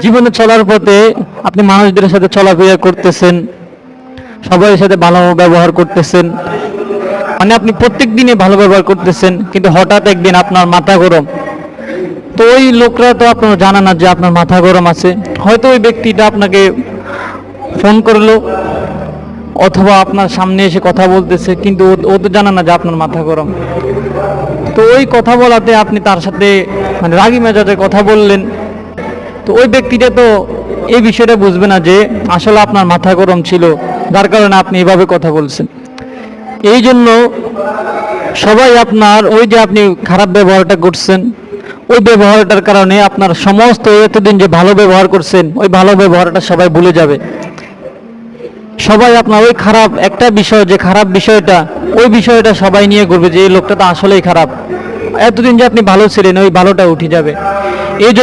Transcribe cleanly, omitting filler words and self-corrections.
জীবনে চলার পথে আপনি মানুষদের সাথে চলাফেরা করতেছেন, সবার সাথে ভালো ব্যবহার করতেছেন, মানে আপনি প্রত্যেক দিনে ভালো ব্যবহার করতেছেন, কিন্তু হঠাৎ একদিন আপনার মাথা গরম। তো ওই লোকরা তো আপনার জানে না যে আপনার মাথা গরম আছে। হয়তো ওই ব্যক্তিটা আপনাকে ফোন করলো অথবা আপনার সামনে এসে কথা বলতেছে, কিন্তু ও তো জানে না যে আপনার মাথা গরম। তো ওই কথা বলাতে আপনি তার সাথে মানে রাগী মেজাজে কথা বললেন। তো ওই ব্যক্তিটা তো এই বিষয়টা বুঝবে না যে আসলে আপনার মাথা গরম ছিল, যার কারণে আপনি এভাবে কথা বলছেন। এই জন্য সবাই আপনার ওই যে আপনি খারাপ ব্যবহারটা করছেন, ওই ব্যবহারটার কারণে আপনার সমস্ত এতদিন যে ভালো ব্যবহার করছেন ওই ভালো ব্যবহারটা সবাই ভুলে যাবে। সবাই আপনার ওই খারাপ একটা বিষয়, যে খারাপ বিষয়টা, ওই বিষয়টা সবাই নিয়ে ঘুরবে যে এই লোকটা তো আসলেই খারাপ। এতদিন যে আপনি ভালো ছিলেন ওই ভালোটা উঠে যাবে।